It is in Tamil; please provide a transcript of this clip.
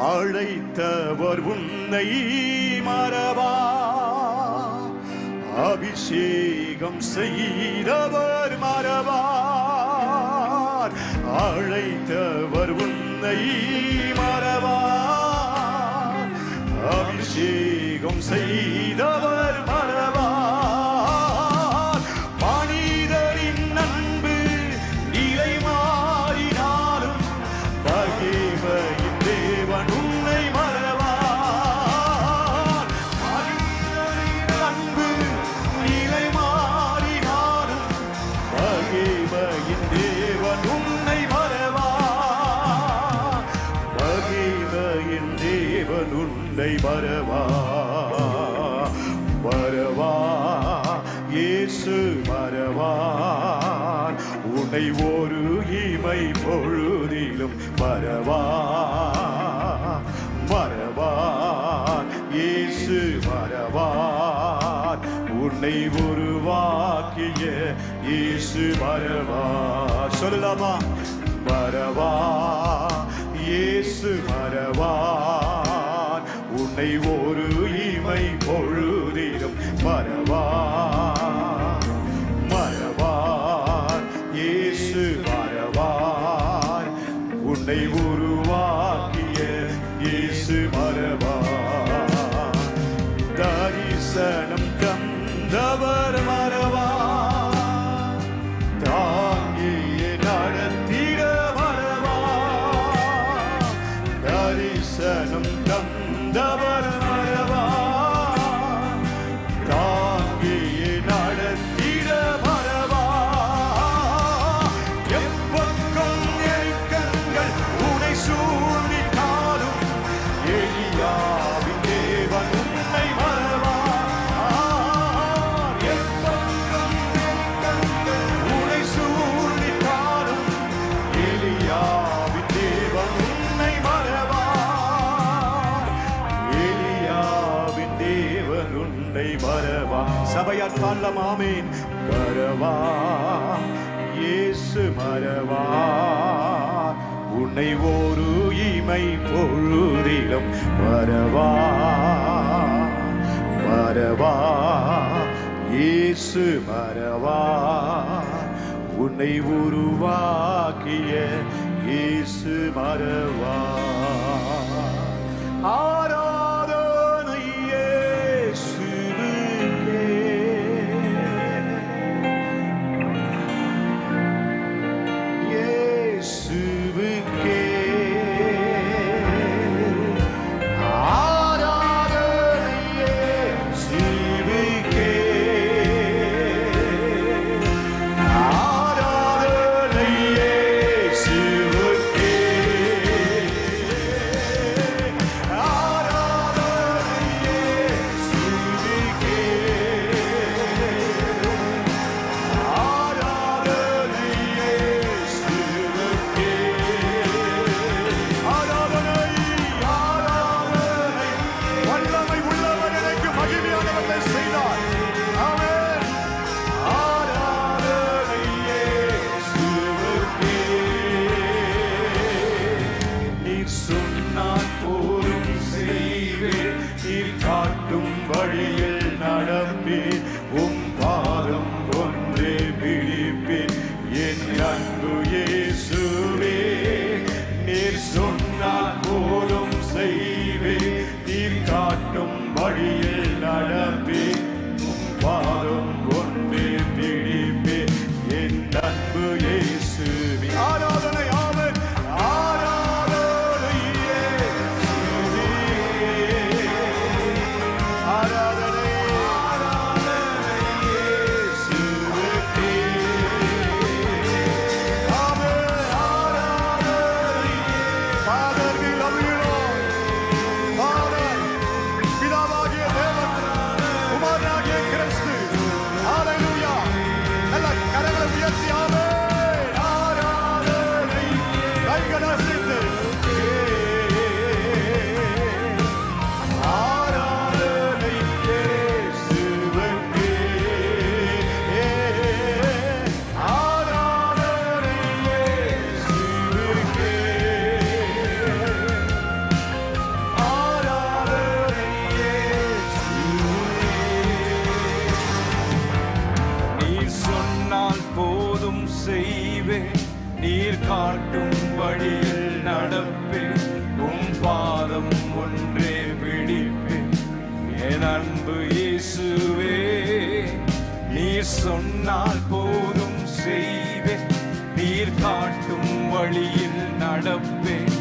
அழைத்தவர் உன்னை மறவா, அபிஷேகம் செய்தவர் மறவார். அழைத்தவர் உன்னை மறவார், அபிஷேகம் செய்தவர் மறவார். மனிதரின் அன்பு நிலை மாறினாலும் மகிமையின் தேவன் உன்னை மறவார். மனிதரின் அன்பு நிலை மாறினாலும் மகிமையின் தேவன் உன்னை மறவார். மகிமையின் தேவன் உன்னை மறவார். மறவா இயேசு மறவார். உன்னை ஒரு இமை பொழுதிலும் மறவார். மறவார் இயேசு மறவார். உன்னை உருவாக்கிய இயேசு மறவார். சொல்லலாமா? மறவார் இயேசு மறவார். உன்னை ஒரு இமை பொழுதிலும் மறவார். மறவார் இயேசு மறவார். உன்னை உருவாக்கிய இயேசு மறவார். தரிசனம் தந்தவர் மறவார். தாங்கிய நடத்திட மறவார். தரிசனம் தந்தவர் மறவார். தாங்கிய நடத்திட மறவார். எப்பக்கம் நெருக்கங்கள் உன்னை சூழ்ந்திட்டாலும் எலியாவின் தேவன் உன்னை மறவார். எப்பக்கம் நெருக்கங்கள் உன்னை சூழ்ந்திட்டாலும் எலியாவின் தேவன் உன்னை மறவார். எலியாவின் தேவன் உன்னை மறவார். சபையார் பாடலாம் ஆமென். மறவார் இயேசு மறவார். உன்னை ஒரு இமை பொழுதிலும் மறவார். மறவார் இயேசு மறவார். உன்னை உருவாக்கிய இயேசு மறவார். ஆராதனை இயேசுவுக்கே. இயேசுவுக்கே ஆராதனை இயேசுவுக்கே. ஆராதனை இயேசுவுக்கே. ஆராதனை இயேசுவுக்கே. ஆராதனை இயேசுவுக்கே. ஆராதனை ஆராதனை. வல்லமை உள்ளவர் எனக்கு மகிமையானவற்றை செய்தார். ஆமென். ஆராதனை இயேசுவுக்கே. நீர் சொன்னால் போதும் செய்வேன். நீர் காட்டும் வழியில் நடப்பேன். உம் பாதம் ஒன்றே பிடிப்பேன். என் அன்பு இயேசுவே. நீர் சொன்னால் போதும் செய்வேன். நீர் காட்டும் வழியில் நடப்பேன். உம் பாதம் ஒன்றே பிடிப்பேன். என் அன்பு இயேசுவே. ஆராதனை ஆமென். ஆராதனை இயேசுவே. ஆராதனை ஆராதனை இயேசுவுக்கே. ஆமென். ஆராதனை. Father, we love you, Lord. Father, பிதாவாகிய நீர் காட்டும் வழியில் நடப்பேன், உம் பாதம் ஒன்றே பிடிப்பேன். என் அன்பு இயேசுவே, நீர் சொன்னால் போதும் செய்வேன், நீர் காட்டும் வழியில் நடப்பேன்,